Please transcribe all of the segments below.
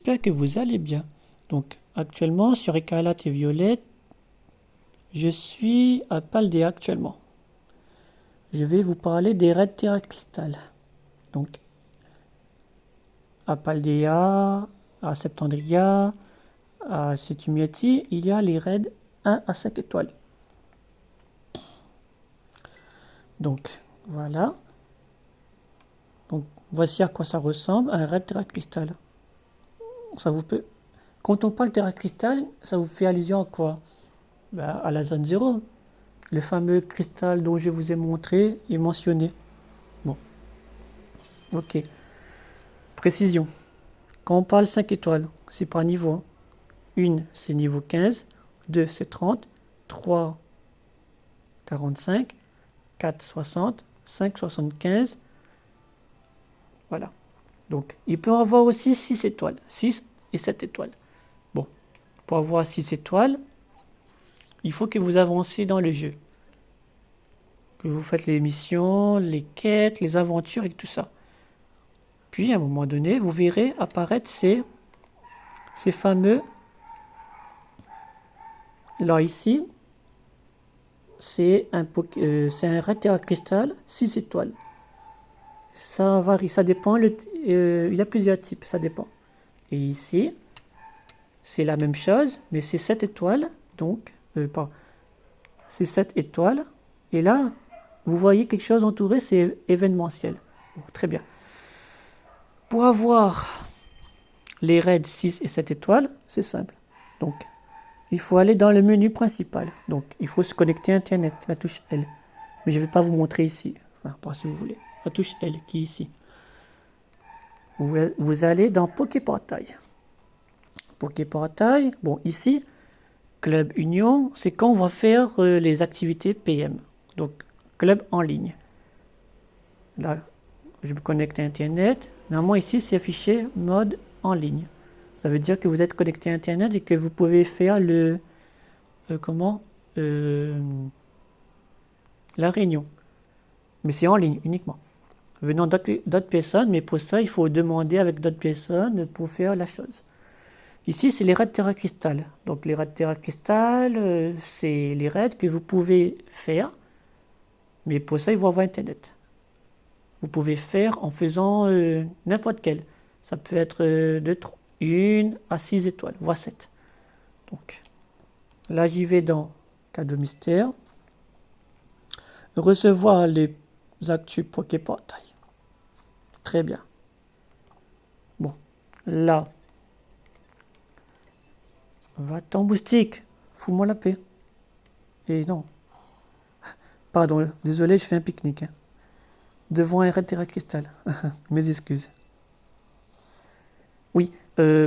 J'espère que vous allez bien. Donc, actuellement, sur Écarlate et Violette, je suis à Paldea actuellement. Je vais vous parler des raids Terra Crystal. Donc, à Paldea, à Septandria, à Setumiati, il y a les raids 1 à 5 étoiles. Donc, voilà. Donc, voici à quoi ça ressemble, un raid Terra Crystal. Ça vous peut... Quand on parle Terra Crystal, ça vous fait allusion à quoi? À la zone 0. Le fameux cristal dont je vous ai montré et mentionné. Bon, ok. Précision. Quand on parle 5 étoiles, c'est par niveau. 1, c'est niveau 15. 2, c'est 30. 3, 45. 4, 60. 5, 75. Voilà. Donc, il peut avoir aussi 6 étoiles. 6 et 7 étoiles. Bon, pour avoir 6 étoiles, il faut que vous avancez dans le jeu. Que vous faites les missions, les quêtes, les aventures et tout ça. Puis, à un moment donné, vous verrez apparaître ces fameux... Là, ici, c'est un raid Terra Crystal 6 étoiles. Ça varie, ça dépend. Il y a plusieurs types, ça dépend. Et ici, c'est la même chose, mais c'est 7 étoiles. Donc, c'est 7 étoiles. Et là, vous voyez quelque chose entouré, c'est événementiel. Bon, très bien. Pour avoir les raids 6 et 7 étoiles, c'est simple. Donc, il faut aller dans le menu principal. Donc, il faut se connecter à Internet, la touche L. Mais je ne vais pas vous montrer ici. Enfin, pas si vous voulez. La touche L qui est ici. Vous allez dans Poképortail. Poképortail, bon, ici, Club Union, c'est quand on va faire les activités PM. Donc, club en ligne. Là, je me connecte à Internet. Normalement, ici, c'est affiché mode en ligne. Ça veut dire que vous êtes connecté à Internet et que vous pouvez faire comment la réunion. Mais c'est en ligne uniquement. Venant d'autres personnes, mais pour ça, il faut demander avec d'autres personnes pour faire la chose. Ici, c'est les raids Terra Crystal. Donc, les raids Terra Crystal, c'est les raids que vous pouvez faire, mais pour ça, il faut avoir Internet. Vous pouvez faire en faisant n'importe quel. Ça peut être de 1 à 6 étoiles, voire 7. Donc, là, j'y vais dans Cadeau Mystère. Recevoir les actus Poképortail. Très bien. Bon, là, va-t'en moustique, fous-moi la paix. Et non, pardon, désolé, je fais un pique-nique. Hein. Devant un Terra Cristal. Mes excuses. Oui,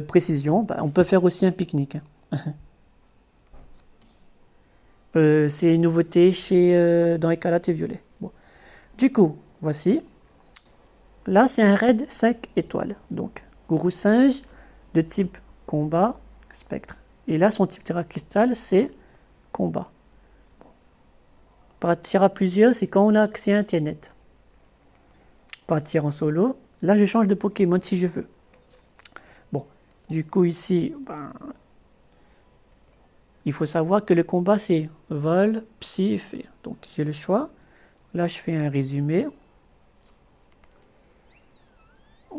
précision, on peut faire aussi un pique-nique. Hein. C'est une nouveauté dans Écarlate et Violet. Bon. Du coup, voici. Là, c'est un raid 5 étoiles. Donc, Gourou Singe de type combat, spectre. Et là, son type Terra Cristal, c'est combat. Partir à plusieurs, c'est quand on a accès à Internet. Partir en solo, là, je change de Pokémon si je veux. Bon, du coup, ici, il faut savoir que le combat, c'est vol, psy et fée. Donc, j'ai le choix. Là, je fais un résumé.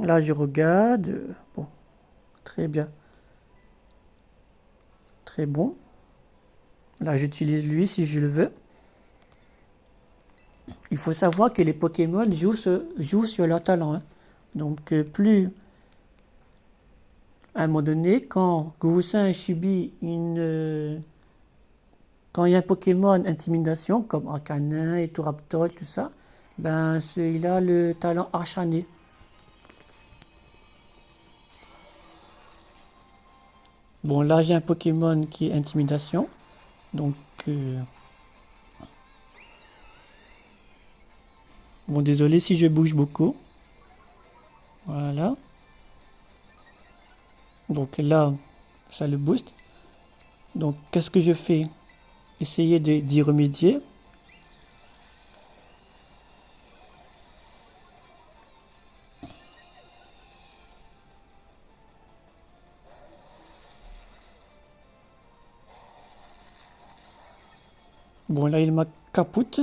Là, je regarde. Bon, très bien. Très bon. Là, j'utilise lui si je le veux. Il faut savoir que les Pokémon jouent sur leur talent. Hein. Donc, plus à un moment donné, quand Goussin subit quand il y a un Pokémon intimidation, comme Arcanin, Etoraptor, tout ça, il a le talent acharné. Bon, là, j'ai un Pokémon qui est intimidation. Donc, bon, désolé si je bouge beaucoup. Voilà. Donc là, ça le booste. Donc, qu'est-ce que je fais? Essayer d'y remédier. Bon, là, il m'a capote.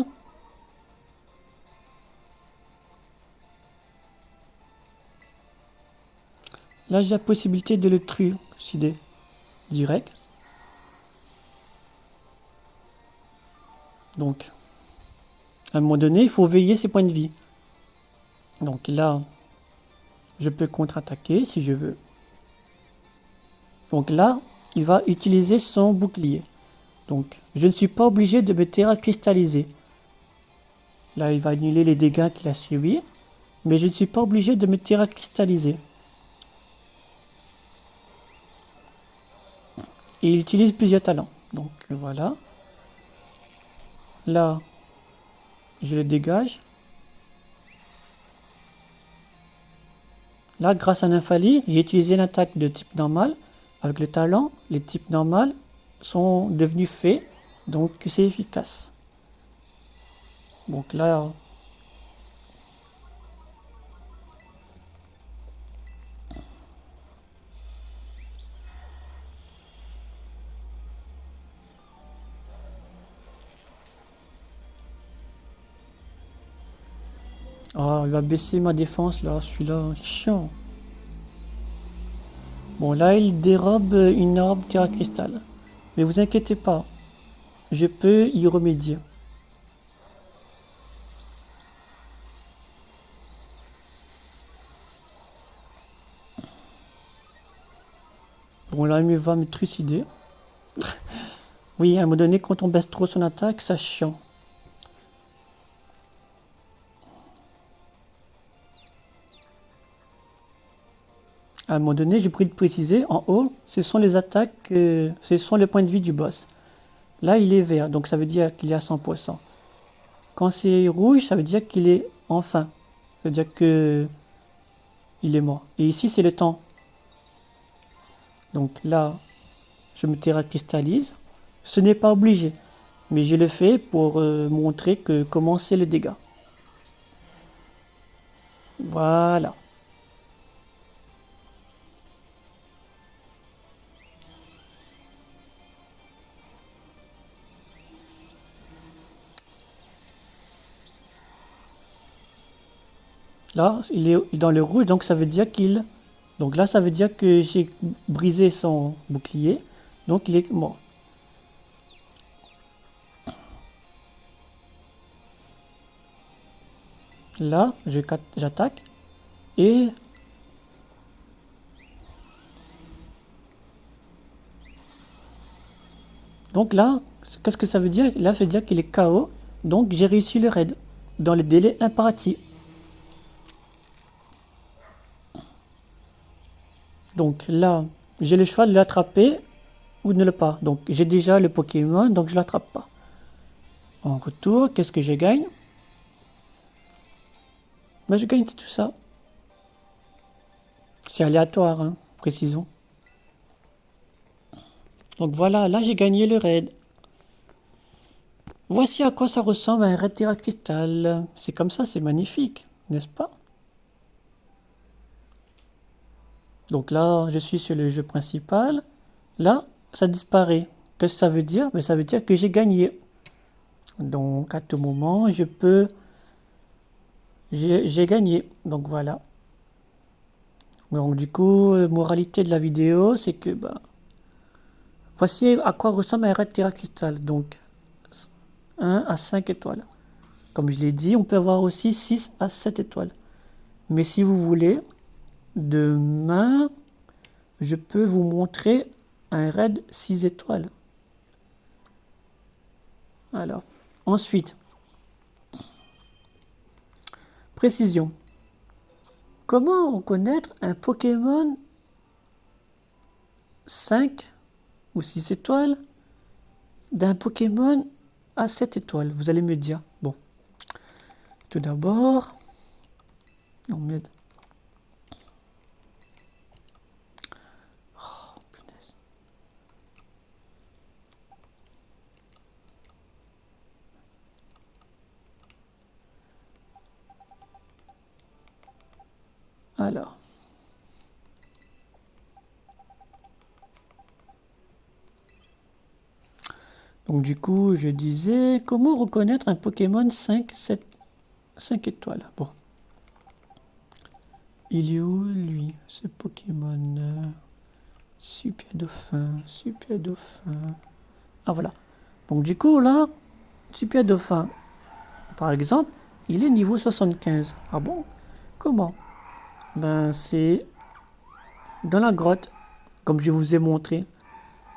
Là, j'ai la possibilité de le trucider direct. Donc, à un moment donné, il faut veiller ses points de vie. Donc là, je peux contre-attaquer si je veux. Donc là, il va utiliser son bouclier. Donc, je ne suis pas obligé de me terra cristalliser. Là, il va annuler les dégâts qu'il a subis. Mais je ne suis pas obligé de me terra cristalliser. Et il utilise plusieurs talents. Donc voilà. Là, je le dégage. Là, grâce à Nymphalie, j'ai utilisé une attaque de type normal. Avec le talent, les types normaux sont devenus faits. Donc c'est efficace. Donc là, oh, il va baisser ma défense là, celui-là, chiant. Bon, là, il dérobe une orbe terra cristal. Mais vous inquiétez pas, je peux y remédier. Bon, là, il va me trucider. Oui, à un moment donné, quand on baisse trop son attaque, ça chiant. À un moment donné, j'ai pris de préciser, en haut, ce sont les attaques, ce sont les points de vie du boss. Là, il est vert, donc ça veut dire qu'il est à 100%. Quand c'est rouge, ça veut dire qu'il est en fin. Ça veut dire que il est mort. Et ici, c'est le temps. Donc là, je me terracristallise. Ce n'est pas obligé, mais je le fais pour montrer que comment c'est le dégât. Voilà. Là, il est dans le rouge, donc ça veut dire qu'il... Donc là, ça veut dire que j'ai brisé son bouclier, donc il est mort. Là, j'attaque et... Donc là, qu'est-ce que ça veut dire? Là, ça veut dire qu'il est KO, donc j'ai réussi le raid dans le délai imparti. Donc là, j'ai le choix de l'attraper ou de ne le pas. Donc j'ai déjà le Pokémon, donc je l'attrape pas. En retour, qu'est-ce que je gagne? Ben, je gagne tout ça. C'est aléatoire, hein, précisons. Donc voilà, là j'ai gagné le raid. Voici à quoi ça ressemble un raid Terra Cristal. C'est comme ça, c'est magnifique, n'est-ce pas? Donc là, je suis sur le jeu principal. Là, ça disparaît. Qu'est-ce que ça veut dire? Ben, ça veut dire que j'ai gagné. Donc à tout moment, je peux... J'ai gagné. Donc voilà. Donc du coup, moralité de la vidéo, c'est que... Ben, voici à quoi ressemble un raid Terra Cristal. Donc 1 à 5 étoiles. Comme je l'ai dit, on peut avoir aussi 6 à 7 étoiles. Mais si vous voulez, demain, je peux vous montrer un raid 6 étoiles. Alors, ensuite, précision. Comment reconnaître un Pokémon 5 ou 6 étoiles d'un Pokémon à 7 étoiles? Vous allez me dire. Bon, tout d'abord, on met... Oh, punaise. Alors, Donc du coup, je disais, comment reconnaître un Pokémon 5 étoiles. Bon. Il est où, lui, ce Pokémon Super Dauphin, Super Dauphin. Ah, voilà. Donc du coup, là, Super Dauphin, par exemple, il est niveau 75. Ah bon? Comment? Ben, c'est dans la grotte, comme je vous ai montré.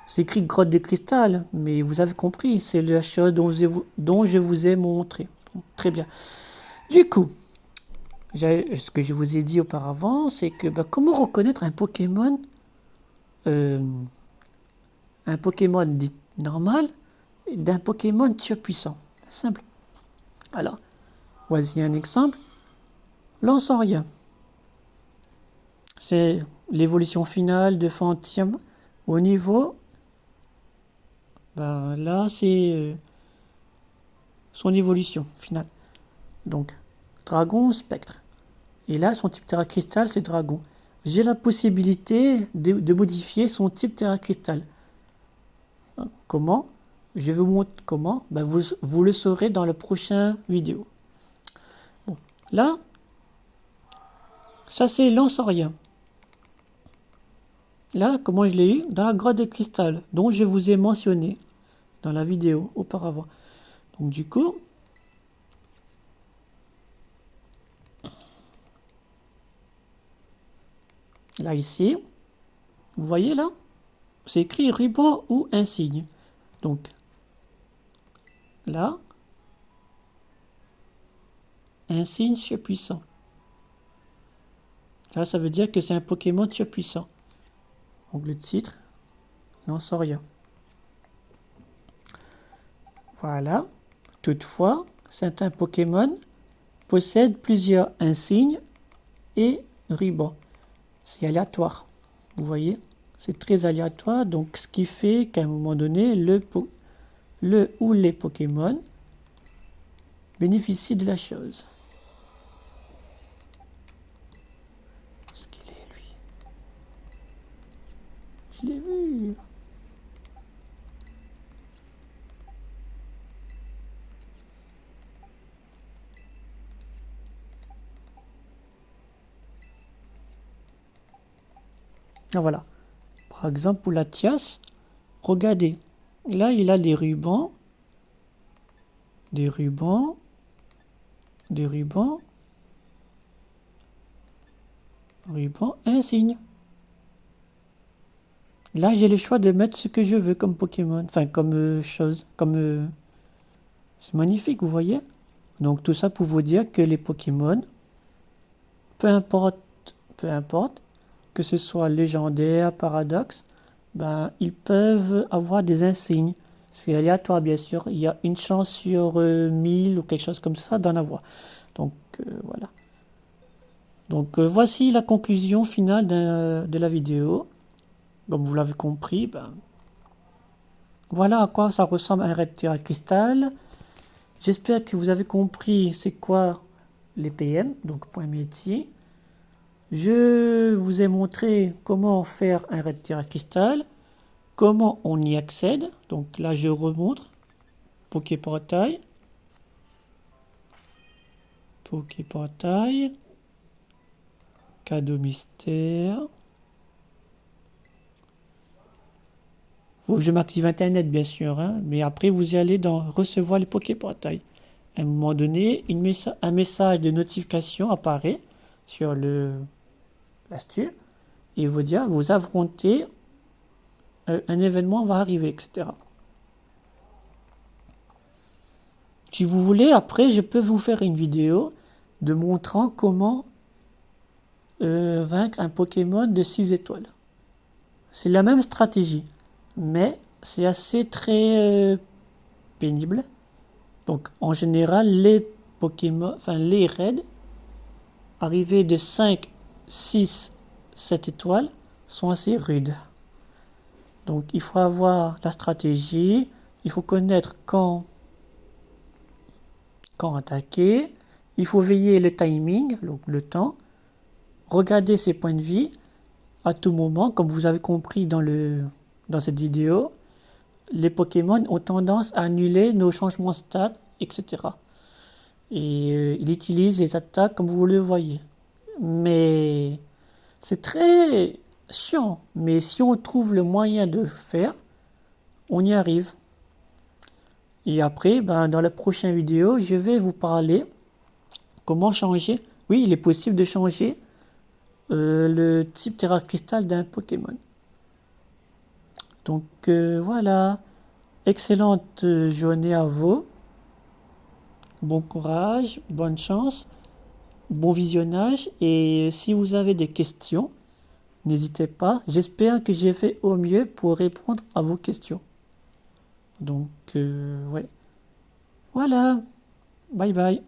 C'est écrit grotte de cristal, mais vous avez compris, c'est la chose dont je vous ai montré. Bon, très bien. Du coup, ce que je vous ai dit auparavant, c'est que comment reconnaître euh, un Pokémon dit normal d'un Pokémon surpuissant. Simple. Alors, voici un exemple. Lanceurien. C'est l'évolution finale de Fantium au niveau. Là, c'est son évolution finale. Donc, dragon, spectre. Et là, son type Terra Cristal, c'est dragon. J'ai la possibilité de modifier son type Terra Cristal. Comment? Je vous montre comment. Vous le saurez dans la prochaine vidéo. Bon, là, ça c'est Lanceurien. Là, comment je l'ai eu? Dans la grotte de cristal, dont je vous ai mentionné dans la vidéo auparavant. Donc du coup, là ici, vous voyez là, c'est écrit ruban ou insigne. Donc là, insigne surpuissant. Là, ça veut dire que c'est un Pokémon surpuissant. Donc le titre, Lanceurien. Voilà. Toutefois, certains Pokémon possèdent plusieurs insignes et rubans. C'est aléatoire. Vous voyez? C'est très aléatoire. Donc, ce qui fait qu'à un moment donné, le ou les Pokémon bénéficient de la chose. Où est-ce qu'il est, lui? Je l'ai vu. Ah, voilà. Par exemple, pour la Tias, regardez. Là, il a des rubans. Des rubans. Des rubans. Ruban insigne. Là, j'ai le choix de mettre ce que je veux comme Pokémon. Enfin, comme chose. C'est magnifique, vous voyez? Donc, tout ça pour vous dire que les Pokémon, peu importe, que ce soit légendaire, paradoxe, ils peuvent avoir des insignes. C'est aléatoire, bien sûr. Il y a une chance sur 1000 ou quelque chose comme ça d'en avoir. Donc, voilà. Donc, voici la conclusion finale de la vidéo. Comme vous l'avez compris, voilà à quoi ça ressemble un Red Terra Crystal. J'espère que vous avez compris c'est quoi les PM, donc point métier. Je vous ai montré comment faire un Red Terra Crystal, comment on y accède. Donc là, je remontre. Poképortail. Poképortail. Cadeau mystère. Faut que je m'active Internet, bien sûr, hein, mais après, vous y allez dans recevoir les Poképortail. À un moment donné, un message de notification apparaît sur l'astuce et vous dire vous affrontez, un événement va arriver, etc. Si vous voulez, après, je peux vous faire une vidéo de montrant comment vaincre un Pokémon de 6 étoiles. C'est la même stratégie, mais c'est assez très pénible. Donc, en général, les Pokémon, enfin les raids arrivés de 5, 6, 7 étoiles sont assez rudes. Donc, il faut avoir la stratégie, il faut connaître quand attaquer, il faut veiller le timing, donc le temps, regarder ses points de vie à tout moment, comme vous avez compris dans cette vidéo. les Pokémon ont tendance à annuler nos changements de stats, etc. Et il utilise les attaques comme vous le voyez. Mais c'est très chiant. Mais si on trouve le moyen de faire, on y arrive. Et après, ben, dans la prochaine vidéo, je vais vous parler comment changer. Oui, il est possible de changer le type Terra Cristal d'un Pokémon. Donc voilà. Excellente journée à vous. Bon courage, bonne chance, bon visionnage. Et si vous avez des questions, n'hésitez pas. J'espère que j'ai fait au mieux pour répondre à vos questions. Donc, ouais. Voilà. Bye bye.